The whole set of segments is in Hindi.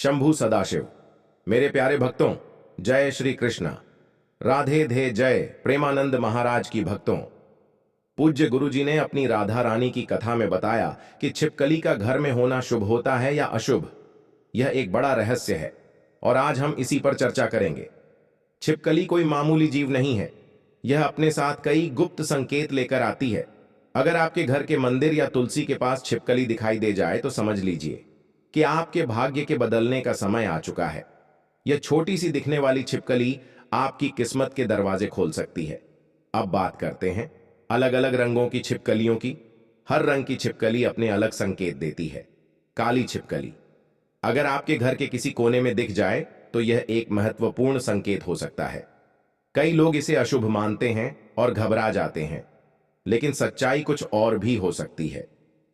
शंभु सदाशिव। मेरे प्यारे भक्तों, जय श्री कृष्ण। राधे धे जय प्रेमानंद महाराज की भक्तों। पूज्य गुरुजी ने अपनी राधा रानी की कथा में बताया कि छिपकली का घर में होना शुभ होता है या अशुभ। यह एक बड़ा रहस्य है और आज हम इसी पर चर्चा करेंगे। छिपकली कोई मामूली जीव नहीं है। यह अपने साथ कई गुप्त संकेत लेकर आती है। अगर आपके घर के मंदिर या तुलसी के पास छिपकली दिखाई दे जाए तो समझ लीजिए कि आपके भाग्य के बदलने का समय आ चुका है। यह छोटी सी दिखने वाली छिपकली आपकी किस्मत के दरवाजे खोल सकती है। अब बात करते हैं अलग अलग रंगों की छिपकलियों की। हर रंग की छिपकली अपने अलग संकेत देती है। काली छिपकली अगर आपके घर के किसी कोने में दिख जाए तो यह एक महत्वपूर्ण संकेत हो सकता है। कई लोग इसे अशुभ मानते हैं और घबरा जाते हैं, लेकिन सच्चाई कुछ और भी हो सकती है।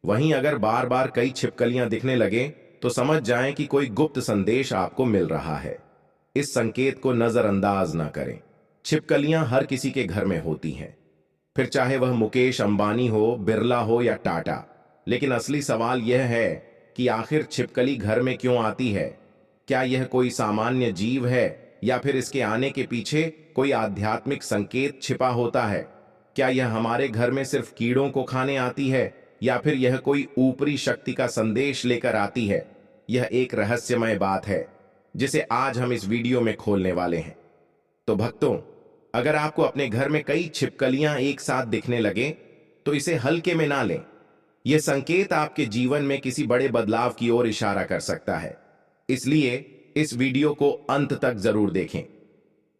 वहीं अगर बार बार कई छिपकलियां दिखने लगे तो समझ जाएं कि कोई गुप्त संदेश आपको मिल रहा है। इस संकेत को नजरअंदाज ना करें। छिपकलियां हर किसी के घर में होती हैं, फिर चाहे वह मुकेश अंबानी हो, बिरला हो या टाटा। लेकिन असली सवाल यह है कि आखिर छिपकली घर में क्यों आती है? क्या यह कोई सामान्य जीव है या फिर इसके आने के पीछे कोई आध्यात्मिक संकेत छिपा होता है? क्या यह हमारे घर में सिर्फ कीड़ों को खाने आती है या फिर यह कोई ऊपरी शक्ति का संदेश लेकर आती है? यह एक रहस्यमय बात है जिसे आज हम इस वीडियो में खोलने वाले हैं। तो भक्तों, अगर आपको अपने घर में कई छिपकलियां एक साथ दिखने लगे तो इसे हल्के में ना लें। यह संकेत आपके जीवन में किसी बड़े बदलाव की ओर इशारा कर सकता है। इसलिए इस वीडियो को अंत तक जरूर देखें,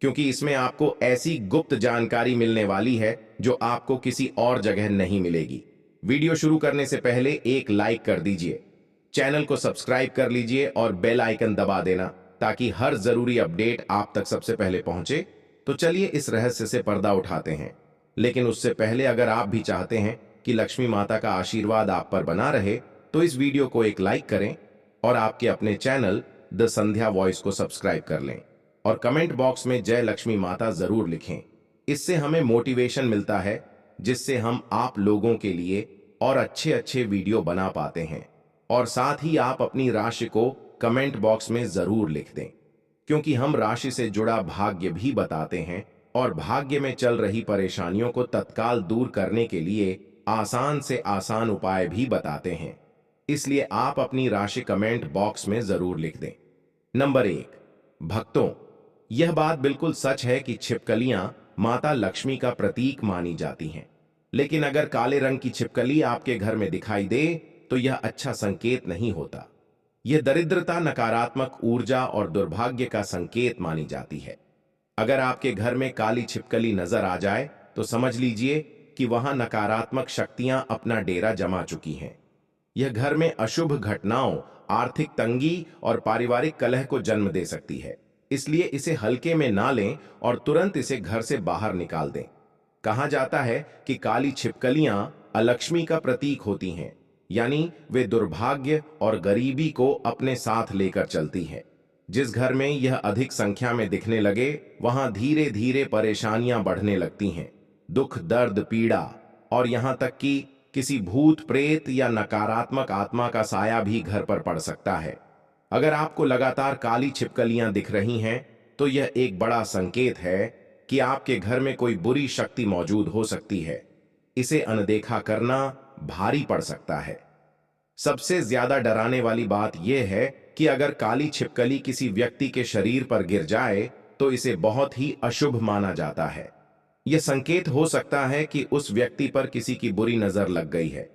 क्योंकि इसमें आपको ऐसी गुप्त जानकारी मिलने वाली है जो आपको किसी और जगह नहीं मिलेगी। वीडियो शुरू करने से पहले एक लाइक कर दीजिए, चैनल को सब्सक्राइब कर लीजिए और बेल आइकन दबा देना ताकि हर जरूरी अपडेट आप तक सबसे पहले पहुंचे। तो चलिए इस रहस्य से पर्दा उठाते हैं। लेकिन उससे पहले अगर आप भी चाहते हैं कि लक्ष्मी माता का आशीर्वाद आप पर बना रहे तो इस वीडियो को एक लाइक करें और आपके अपने चैनल द संध्या वॉइस को सब्सक्राइब कर लें और कमेंट बॉक्स में जय लक्ष्मी माता जरूर लिखें। इससे हमें मोटिवेशन मिलता है, जिससे हम आप लोगों के लिए और अच्छे अच्छे वीडियो बना पाते हैं। और साथ ही आप अपनी राशि को कमेंट बॉक्स में जरूर लिख दें, क्योंकि हम राशि से जुड़ा भाग्य भी बताते हैं और भाग्य में चल रही परेशानियों को तत्काल दूर करने के लिए आसान से आसान उपाय भी बताते हैं। इसलिए आप अपनी राशि कमेंट बॉक्स में जरूर लिख दें। नंबर 1, भक्तों, यह बात बिल्कुल सच है कि छिपकलियां माता लक्ष्मी का प्रतीक मानी जाती हैं। लेकिन अगर काले रंग की छिपकली आपके घर में दिखाई दे तो यह अच्छा संकेत नहीं होता। यह दरिद्रता, नकारात्मक ऊर्जा और दुर्भाग्य का संकेत मानी जाती है। अगर आपके घर में काली छिपकली नजर आ जाए तो समझ लीजिए कि वहां नकारात्मक शक्तियां अपना डेरा जमा चुकी हैं। यह घर में अशुभ घटनाओं, आर्थिक तंगी और पारिवारिक कलह को जन्म दे सकती है। इसलिए इसे हल्के में ना लें और तुरंत इसे घर से बाहर निकाल दें। कहा जाता है कि काली छिपकलियां अलक्ष्मी का प्रतीक होती हैं, यानी वे दुर्भाग्य और गरीबी को अपने साथ लेकर चलती हैं। जिस घर में यह अधिक संख्या में दिखने लगे वहां धीरे धीरे परेशानियां बढ़ने लगती हैं। दुख, दर्द, पीड़ा और यहां तक कि किसी भूत प्रेत या नकारात्मक आत्मा का साया भी घर पर पड़ सकता है। अगर आपको लगातार काली छिपकलियां दिख रही हैं तो यह एक बड़ा संकेत है कि आपके घर में कोई बुरी शक्ति मौजूद हो सकती है। इसे अनदेखा करना भारी पड़ सकता है। सबसे ज्यादा डराने वाली बात यह है कि अगर काली छिपकली किसी व्यक्ति के शरीर पर गिर जाए तो इसे बहुत ही अशुभ माना जाता है। यह संकेत हो सकता है कि उस व्यक्ति पर किसी की बुरी नजर लग गई है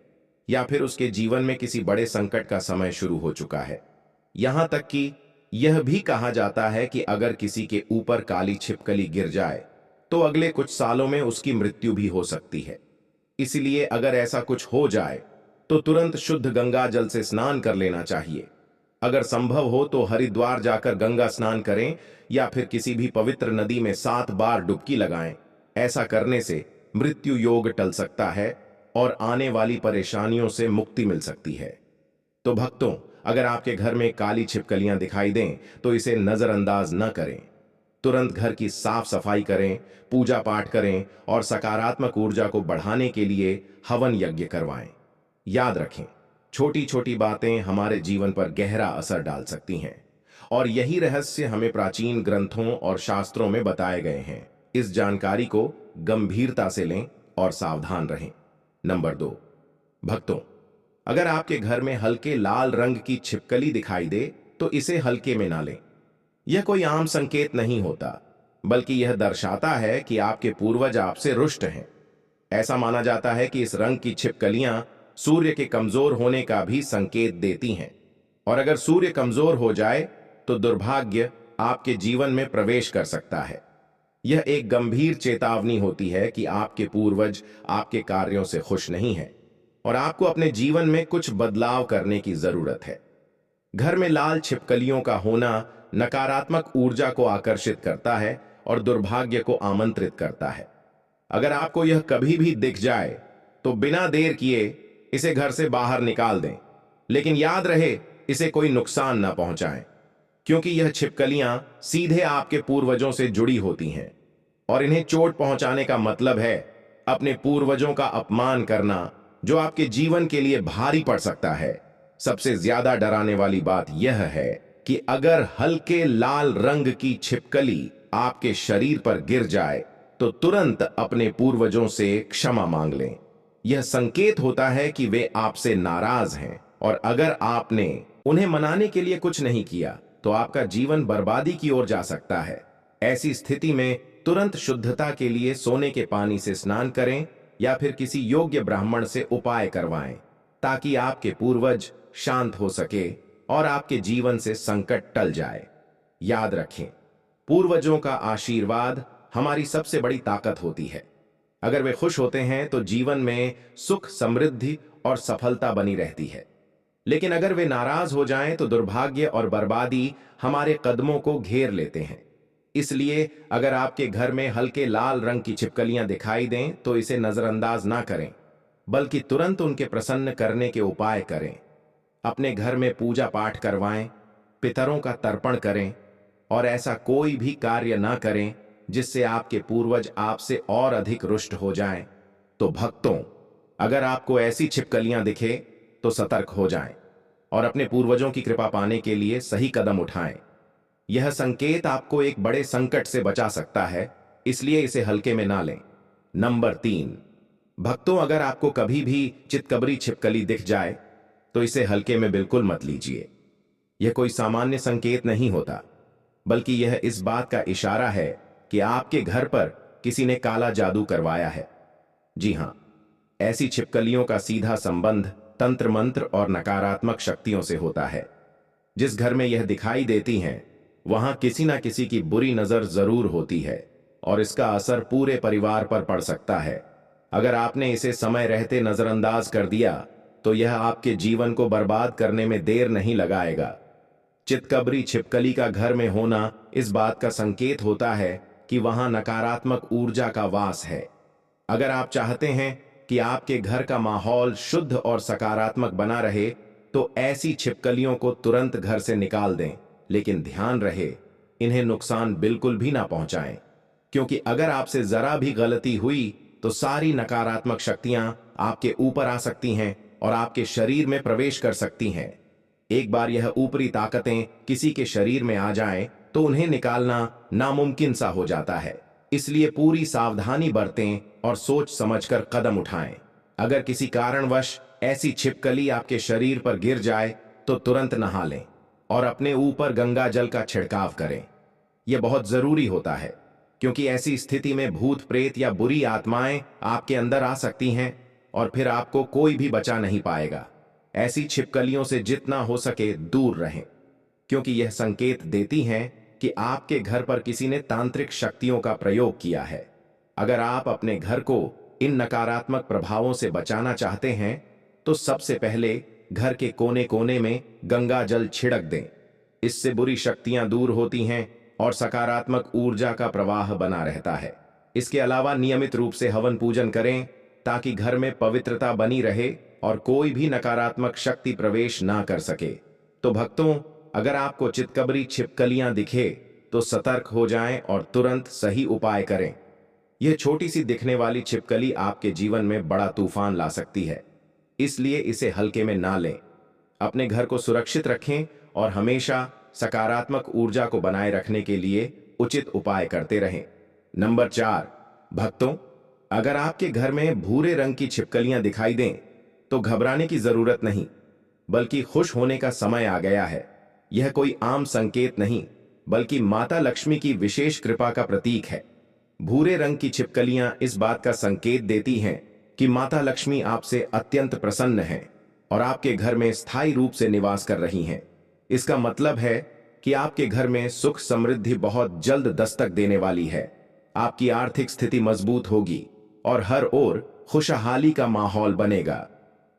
या फिर उसके जीवन में किसी बड़े संकट का समय शुरू हो चुका है। यहां तक कि यह भी कहा जाता है कि अगर किसी के ऊपर काली छिपकली गिर जाए तो अगले कुछ सालों में उसकी मृत्यु भी हो सकती है। इसलिए अगर ऐसा कुछ हो जाए तो तुरंत शुद्ध गंगा जल से स्नान कर लेना चाहिए। अगर संभव हो तो हरिद्वार जाकर गंगा स्नान करें या फिर किसी भी पवित्र नदी में 7 बार डुबकी लगाएं। ऐसा करने से मृत्यु योग टल सकता है और आने वाली परेशानियों से मुक्ति मिल सकती है। तो भक्तों, अगर आपके घर में काली छिपकलियां दिखाई दें तो इसे नजरअंदाज न करें। तुरंत घर की साफ सफाई करें, पूजा पाठ करें और सकारात्मक ऊर्जा को बढ़ाने के लिए हवन यज्ञ करवाएं। याद रखें, छोटी छोटी बातें हमारे जीवन पर गहरा असर डाल सकती हैं। और यही रहस्य हमें प्राचीन ग्रंथों और शास्त्रों में बताए गए हैं। इस जानकारी को गंभीरता से लें और सावधान रहें। नंबर 2, भक्तों, अगर आपके घर में हल्के लाल रंग की छिपकली दिखाई दे तो इसे हल्के में ना लें। यह कोई आम संकेत नहीं होता, बल्कि यह दर्शाता है कि आपके पूर्वज आपसे रुष्ट हैं। ऐसा माना जाता है कि इस रंग की छिपकलियां सूर्य के कमजोर होने का भी संकेत देती हैं, और अगर सूर्य कमजोर हो जाए तो दुर्भाग्य आपके जीवन में प्रवेश कर सकता है। यह एक गंभीर चेतावनी होती है कि आपके पूर्वज आपके कार्यों से खुश नहीं हैं और आपको अपने जीवन में कुछ बदलाव करने की जरूरत है। घर में लाल छिपकलियों का होना नकारात्मक ऊर्जा को आकर्षित करता है और दुर्भाग्य को आमंत्रित करता है। अगर आपको यह कभी भी दिख जाए तो बिना देर किए इसे घर से बाहर निकाल दें, लेकिन याद रहे इसे कोई नुकसान ना पहुंचाएं, क्योंकि यह छिपकलियां सीधे आपके पूर्वजों से जुड़ी होती हैं और इन्हें चोट पहुंचाने का मतलब है अपने पूर्वजों का अपमान करना, जो आपके जीवन के लिए भारी पड़ सकता है। सबसे ज्यादा डराने वाली बात यह है कि अगर हल्के लाल रंग की छिपकली आपके शरीर पर गिर जाए तो तुरंत अपने पूर्वजों से क्षमा मांग लें। यह संकेत होता है कि वे आपसे नाराज हैं, और अगर आपने उन्हें मनाने के लिए कुछ नहीं किया तो आपका जीवन बर्बादी की ओर जा सकता है। ऐसी स्थिति में तुरंत शुद्धता के लिए सोने के पानी से स्नान करें या फिर किसी योग्य ब्राह्मण से उपाय करवाएं, ताकि आपके पूर्वज शांत हो सके और आपके जीवन से संकट टल जाए। याद रखें, पूर्वजों का आशीर्वाद हमारी सबसे बड़ी ताकत होती है। अगर वे खुश होते हैं तो जीवन में सुख, समृद्धि और सफलता बनी रहती है, लेकिन अगर वे नाराज हो जाएं तो दुर्भाग्य और बर्बादी हमारे कदमों को घेर लेते हैं। इसलिए अगर आपके घर में हल्के लाल रंग की छिपकलियां दिखाई दें तो इसे नजरअंदाज ना करें, बल्कि तुरंत उनके प्रसन्न करने के उपाय करें। अपने घर में पूजा पाठ करवाएं, पितरों का तर्पण करें और ऐसा कोई भी कार्य ना करें जिससे आपके पूर्वज आपसे और अधिक रुष्ट हो जाएं। तो भक्तों, अगर आपको ऐसी छिपकलियां दिखे तो सतर्क हो जाएं और अपने पूर्वजों की कृपा पाने के लिए सही कदम उठाएं। यह संकेत आपको एक बड़े संकट से बचा सकता है, इसलिए इसे हल्के में ना लें। नंबर 3, भक्तों, अगर आपको कभी भी चितकबरी छिपकली दिख जाए तो इसे हल्के में बिल्कुल मत लीजिए। यह कोई सामान्य संकेत नहीं होता, बल्कि यह इस बात का इशारा है कि आपके घर पर किसी ने काला जादू करवाया है। जी हां, ऐसी छिपकलियों का सीधा संबंध तंत्र मंत्र और नकारात्मक शक्तियों से होता है। जिस घर में यह दिखाई देती हैं, वहां किसी ना किसी की बुरी नजर जरूर होती है और इसका असर पूरे परिवार पर पड़ सकता है। अगर आपने इसे समय रहते नजरअंदाज कर दिया तो यह आपके जीवन को बर्बाद करने में देर नहीं लगाएगा। चितकबरी छिपकली का घर में होना इस बात का संकेत होता है कि वहां नकारात्मक ऊर्जा का वास है। अगर आप चाहते हैं कि आपके घर का माहौल शुद्ध और सकारात्मक बना रहे तो ऐसी छिपकलियों को तुरंत घर से निकाल दें, लेकिन ध्यान रहे इन्हें नुकसान बिल्कुल भी ना पहुंचाएं, क्योंकि अगर आपसे जरा भी गलती हुई तो सारी नकारात्मक शक्तियां आपके ऊपर आ सकती हैं और आपके शरीर में प्रवेश कर सकती हैं। एक बार यह ऊपरी ताकतें किसी के शरीर में आ जाएं तो उन्हें निकालना नामुमकिन सा हो जाता है। इसलिए पूरी सावधानी बरतें और सोच समझकर कदम उठाएं। अगर किसी कारणवश ऐसी छिपकली आपके शरीर पर गिर जाए तो तुरंत नहा लें और अपने ऊपर गंगा जल का छिड़काव करें। यह बहुत जरूरी होता है, क्योंकि ऐसी स्थिति में भूत प्रेत या बुरी आत्माएं आपके अंदर आ सकती हैं और फिर आपको कोई भी बचा नहीं पाएगा। ऐसी छिपकलियों से जितना हो सके दूर रहें, क्योंकि यह संकेत देती हैं कि आपके घर पर किसी ने तांत्रिक शक्तियों का प्रयोग किया है। अगर आप अपने घर को इन नकारात्मक प्रभावों से बचाना चाहते हैं तो सबसे पहले घर के कोने कोने में गंगा जल छिड़क दें। इससे बुरी शक्तियां दूर होती हैं और सकारात्मक ऊर्जा का प्रवाह बना रहता है। इसके अलावा नियमित रूप से हवन पूजन करें ताकि घर में पवित्रता बनी रहे और कोई भी नकारात्मक शक्ति प्रवेश ना कर सके। तो भक्तों, अगर आपको चितकबरी छिपकलियां दिखे तो सतर्क हो जाएं और तुरंत सही उपाय करें। यह छोटी सी दिखने वाली छिपकली आपके जीवन में बड़ा तूफान ला सकती है, इसलिए इसे हल्के में ना लें। अपने घर को सुरक्षित रखें और हमेशा सकारात्मक ऊर्जा को बनाए रखने के लिए उचित उपाय करते रहें। नंबर 4, भक्तों, अगर आपके घर में भूरे रंग की छिपकलियां दिखाई दें तो घबराने की जरूरत नहीं, बल्कि खुश होने का समय आ गया है। यह कोई आम संकेत नहीं, बल्कि माता लक्ष्मी की विशेष कृपा का प्रतीक है। भूरे रंग की छिपकलियां इस बात का संकेत देती हैं कि माता लक्ष्मी आपसे अत्यंत प्रसन्न हैं और आपके घर में स्थायी रूप से निवास कर रही हैं। इसका मतलब है कि आपके घर में सुख समृद्धि बहुत जल्द दस्तक देने वाली है। आपकी आर्थिक स्थिति मजबूत होगी और हर ओर खुशहाली का माहौल बनेगा।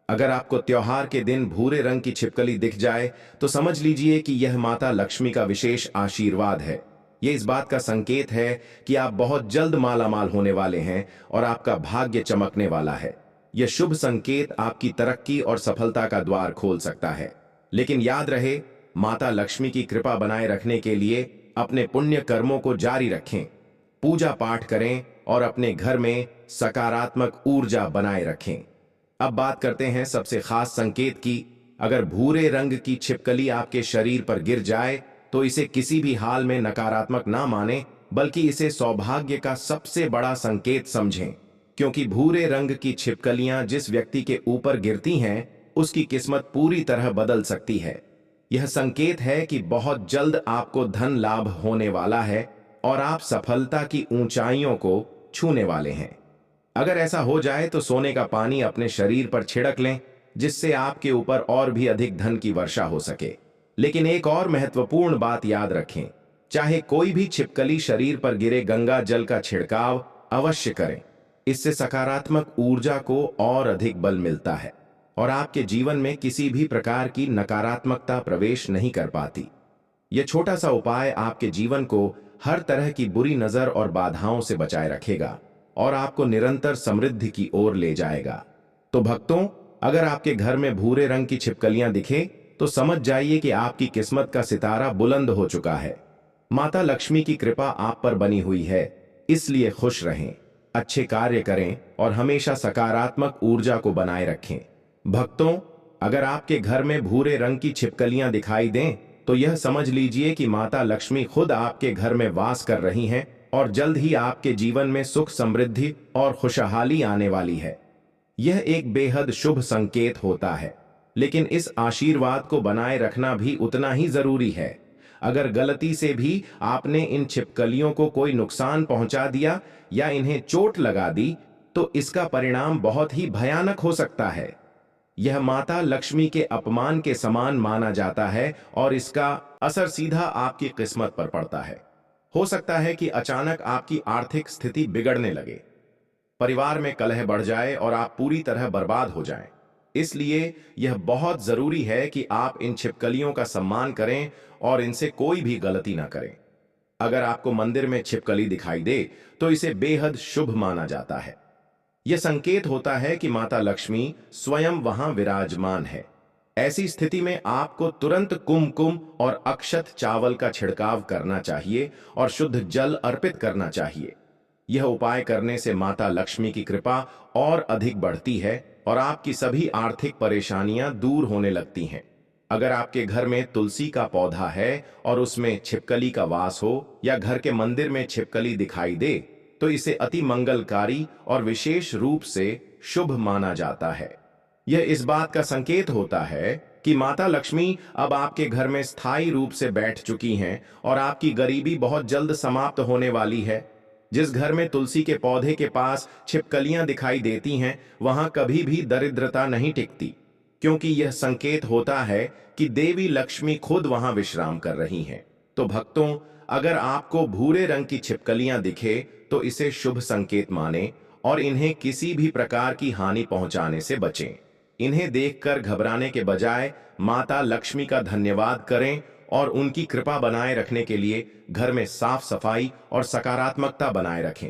अगर आपको त्योहार के दिन भूरे रंग की छिपकली दिख जाए तो समझ लीजिए कि यह माता लक्ष्मी का विशेष आशीर्वाद है। यह इस बात का संकेत है कि आप बहुत जल्द मालामाल होने वाले हैं और आपका भाग्य चमकने वाला है। यह शुभ संकेत आपकी तरक्की और सफलता का द्वार खोल सकता है। लेकिन याद रहे, माता लक्ष्मी की कृपा बनाए रखने के लिए अपने पुण्य कर्मों को जारी रखें, पूजा पाठ करें और अपने घर में सकारात्मक ऊर्जा बनाए रखें। अब बात करते हैं सबसे खास संकेत की। अगर भूरे रंग की छिपकली आपके शरीर पर गिर जाए तो इसे किसी भी हाल में नकारात्मक ना माने, बल्कि इसे सौभाग्य का सबसे बड़ा संकेत समझें, क्योंकि भूरे रंग की छिपकलियां जिस व्यक्ति के ऊपर गिरती हैं उसकी किस्मत पूरी तरह बदल सकती है। यह संकेत है कि बहुत जल्द आपको धन लाभ होने वाला है और आप सफलता की ऊंचाइयों को छूने वाले हैं। अगर ऐसा हो जाए तो सोने का पानी अपने शरीर पर छिड़क लें, जिससे आपके ऊपर और भी अधिक धन की वर्षा हो सके। लेकिन एक और महत्वपूर्ण बात याद रखें, चाहे कोई भी छिपकली शरीर पर गिरे, गंगा जल का छिड़काव अवश्य करें। इससे सकारात्मक ऊर्जा को और अधिक बल मिलता है और आपके जीवन में किसी भी प्रकार की नकारात्मकता प्रवेश नहीं कर पाती। यह छोटा सा उपाय आपके जीवन को हर तरह की बुरी नजर और बाधाओं से बचाए रखेगा और आपको निरंतर समृद्धि की ओर ले जाएगा। तो भक्तों, अगर आपके घर में भूरे रंग की छिपकलियां दिखे तो समझ जाइए कि आपकी किस्मत का सितारा बुलंद हो चुका है। माता लक्ष्मी की कृपा आप पर बनी हुई है, इसलिए खुश रहें, अच्छे कार्य करें और हमेशा सकारात्मक ऊर्जा को बनाए रखें। भक्तों, अगर आपके घर में भूरे रंग की छिपकलियां दिखाई दें तो यह समझ लीजिए कि माता लक्ष्मी खुद आपके घर में वास कर रही हैं और जल्द ही आपके जीवन में सुख समृद्धि और खुशहाली आने वाली है। यह एक बेहद शुभ संकेत होता है, लेकिन इस आशीर्वाद को बनाए रखना भी उतना ही जरूरी है। अगर गलती से भी आपने इन छिपकलियों को कोई नुकसान पहुंचा दिया या इन्हें चोट लगा दी तो इसका परिणाम बहुत ही भयानक हो सकता है। यह माता लक्ष्मी के अपमान के समान माना जाता है और इसका असर सीधा आपकी किस्मत पर पड़ता है। हो सकता है कि अचानक आपकी आर्थिक स्थिति बिगड़ने लगे, परिवार में कलह बढ़ जाए और आप पूरी तरह बर्बाद हो जाएं। इसलिए यह बहुत जरूरी है कि आप इन छिपकलियों का सम्मान करें और इनसे कोई भी गलती ना करें। अगर आपको मंदिर में छिपकली दिखाई दे तो इसे बेहद शुभ माना जाता है। यह संकेत होता है कि माता लक्ष्मी स्वयं वहां विराजमान है। ऐसी स्थिति में आपको तुरंत कुमकुम और अक्षत चावल का छिड़काव करना चाहिए और शुद्ध जल अर्पित करना चाहिए। यह उपाय करने से माता लक्ष्मी की कृपा और अधिक बढ़ती है और आपकी सभी आर्थिक परेशानियां दूर होने लगती हैं। अगर आपके घर में तुलसी का पौधा है और उसमें छिपकली का वास हो या घर के मंदिर में छिपकली दिखाई दे तो इसे अति मंगलकारी और विशेष रूप से शुभ माना जाता है। यह इस बात का संकेत होता है कि माता लक्ष्मी अब आपके घर में स्थायी रूप से बैठ चुकी हैं और आपकी गरीबी बहुत जल्द समाप्त होने वाली है। जिस घर में तुलसी के पौधे के पास छिपकलियां दिखाई देती हैं, वहां कभी भी दरिद्रता नहीं टिकती, क्योंकि यह संकेत होता है कि देवी लक्ष्मी खुद वहां विश्राम कर रही हैं। तो भक्तों, अगर आपको भूरे रंग की छिपकलियां दिखे तो इसे शुभ संकेत माने और इन्हें किसी भी प्रकार की हानि पहुंचाने से बचें। इन्हें देखकर घबराने के बजाय माता लक्ष्मी का धन्यवाद करें और उनकी कृपा बनाए रखने के लिए घर में साफ सफाई और सकारात्मकता बनाए रखें।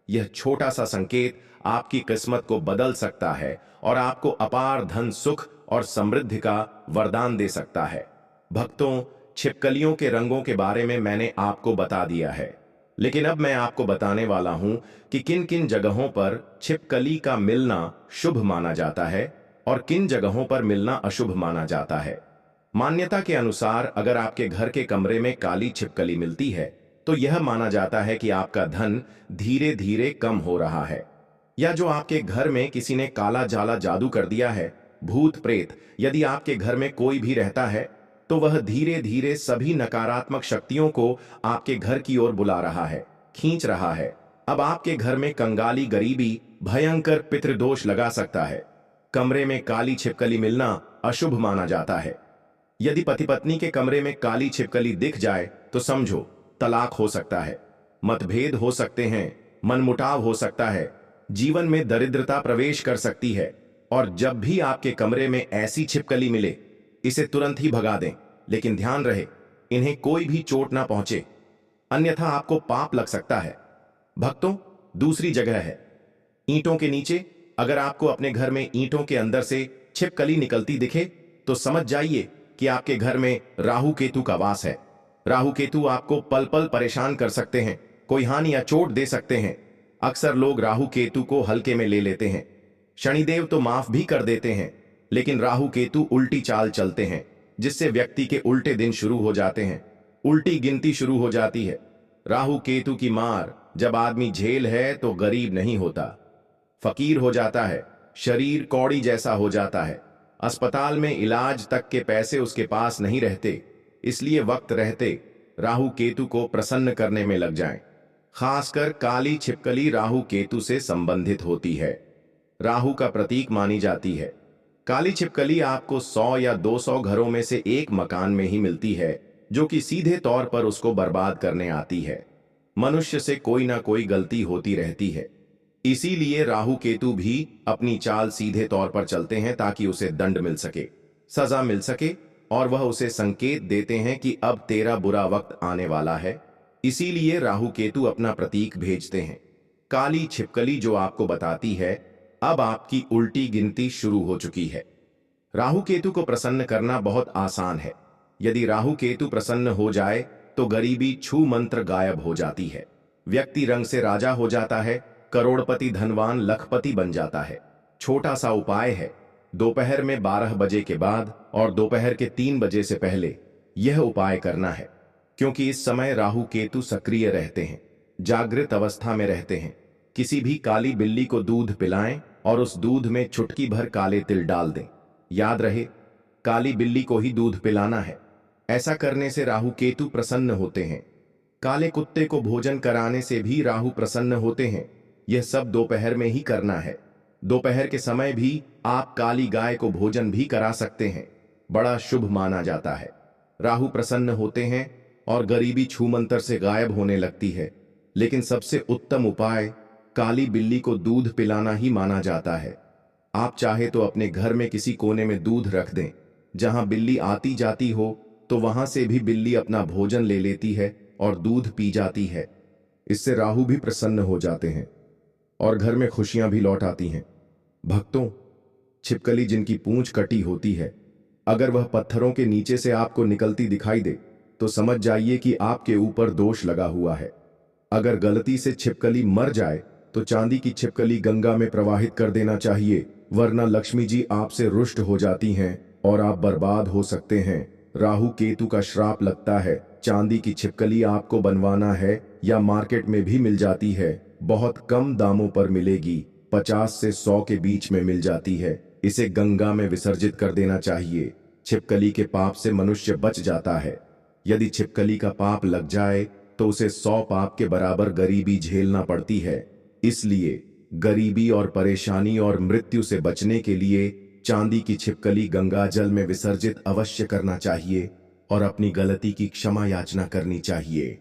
यह छोटा सा संकेत आपकी किस्मत को बदल सकता है और आपको अपार धन, सुख और समृद्धि का वरदान दे सकता है। भक्तों, छिपकलियों के रंगों के बारे में मैंने आपको बता दिया है, लेकिन अब मैं आपको बताने वाला हूं कि किन किन जगहों पर छिपकली का मिलना शुभ माना जाता है और किन जगहों पर मिलना अशुभ माना जाता है। मान्यता के अनुसार अगर आपके घर के कमरे में काली छिपकली मिलती है तो यह माना जाता है कि आपका धन धीरे धीरे कम हो रहा है, या जो आपके घर में किसी ने काला जाला जादू कर दिया है, भूत प्रेत यदि आपके घर में कोई भी रहता है तो वह धीरे धीरे सभी नकारात्मक शक्तियों को आपके घर की ओर बुला रहा है, खींच रहा है। अब आपके घर में कंगाली, गरीबी, भयंकर पितृदोष लगा सकता है। कमरे में काली छिपकली मिलना अशुभ माना जाता है। यदि पति पत्नी के कमरे में काली छिपकली दिख जाए तो समझो तलाक हो सकता है, मतभेद हो सकते हैं, मनमुटाव हो सकता है, जीवन में दरिद्रता प्रवेश कर सकती है। और जब भी आपके कमरे में ऐसी छिपकली मिले इसे तुरंत ही भगा दें, लेकिन ध्यान रहे इन्हें कोई भी चोट ना पहुंचे, अन्यथा आपको पाप लग सकता है। भक्तों, दूसरी जगह है ईंटों के नीचे। अगर आपको अपने घर में ईंटों के अंदर से छिपकली निकलती दिखे तो समझ जाइए कि आपके घर में राहु केतु का वास है। राहु केतु आपको पल पल परेशान कर सकते हैं, कोई हानि या चोट दे सकते हैं। अक्सर लोग राहु केतु को हल्के में ले लेते हैं। शनिदेव तो माफ भी कर देते हैं, लेकिन राहु केतु उल्टी चाल चलते हैं, जिससे व्यक्ति के उल्टे दिन शुरू हो जाते हैं, उल्टी गिनती शुरू हो जाती है। राहु केतु की मार जब आदमी झेल है तो गरीब नहीं होता, फकीर हो जाता है, शरीर कौड़ी जैसा हो जाता है, अस्पताल में इलाज तक के पैसे उसके पास नहीं रहते। इसलिए वक्त रहते राहु केतु को प्रसन्न करने में लग जाएं। खासकर काली छिपकली राहु केतु से संबंधित होती है, राहु का प्रतीक मानी जाती है। काली छिपकली आपको 100 या 200 घरों में से एक मकान में ही मिलती है, जो कि सीधे तौर पर उसको बर्बाद करने आती है। मनुष्य से कोई ना कोई गलती होती रहती है, इसीलिए राहु केतु भी अपनी चाल सीधे तौर पर चलते हैं ताकि उसे दंड मिल सके, सजा मिल सके, और वह उसे संकेत देते हैं कि अब तेरा बुरा वक्त आने वाला है। इसीलिए राहु केतु अपना प्रतीक भेजते हैं, काली छिपकली, जो आपको बताती है अब आपकी उल्टी गिनती शुरू हो चुकी है। राहु केतु को प्रसन्न करना बहुत आसान है। यदि राहु केतु प्रसन्न हो जाए तो गरीबी छू मंत्र गायब हो जाती है, व्यक्ति रंग से राजा हो जाता है, करोड़पति, धनवान, लखपति बन जाता है। छोटा सा उपाय है, दोपहर में 12 बजे के बाद और दोपहर के 3 बजे से पहले यह उपाय करना है, क्योंकि इस समय राहु केतु सक्रिय रहते हैं, जागृत अवस्था में रहते हैं। किसी भी काली बिल्ली को दूध पिलाएं और उस दूध में चुटकी भर काले तिल डाल दें। याद रहे, काली बिल्ली को ही दूध पिलाना है। ऐसा करने से राहु केतु प्रसन्न होते हैं। काले कुत्ते को भोजन कराने से भी राहु प्रसन्न होते हैं। यह सब दोपहर में ही करना है। दोपहर के समय भी आप काली गाय को भोजन भी करा सकते हैं, बड़ा शुभ माना जाता है। राहु प्रसन्न होते हैं और गरीबी छूमंतर से गायब होने लगती है। लेकिन सबसे उत्तम उपाय काली बिल्ली को दूध पिलाना ही माना जाता है। आप चाहे तो अपने घर में किसी कोने में दूध रख दें, जहां बिल्ली आती जाती हो तो वहां से भी बिल्ली अपना भोजन ले लेती है और दूध पी जाती है। इससे राहु भी प्रसन्न हो जाते हैं और घर में खुशियां भी लौट आती हैं। भक्तों, छिपकली जिनकी पूंछ कटी होती है, अगर वह पत्थरों के नीचे से आपको निकलती दिखाई दे तो समझ जाइए कि आपके ऊपर दोष लगा हुआ है। अगर गलती से छिपकली मर जाए तो चांदी की छिपकली गंगा में प्रवाहित कर देना चाहिए, वरना लक्ष्मी जी आपसे रुष्ट हो जाती हैं और आप बर्बाद हो सकते हैं। राहु केतु का श्राप लगता है। चांदी की छिपकली आपको बनवाना है या मार्केट में भी मिल जाती है, बहुत कम दामों पर मिलेगी, 50 से 100 के बीच में मिल जाती है। इसे गंगा में विसर्जित कर देना चाहिए। छिपकली के पाप से मनुष्य बच जाता है। यदि छिपकली का पाप लग जाए तो उसे 100 पाप के बराबर गरीबी झेलना पड़ती है। इसलिए गरीबी और परेशानी और मृत्यु से बचने के लिए चांदी की छिपकली गंगा जल में विसर्जित अवश्य करना चाहिए और अपनी गलती की क्षमा याचना करनी चाहिए।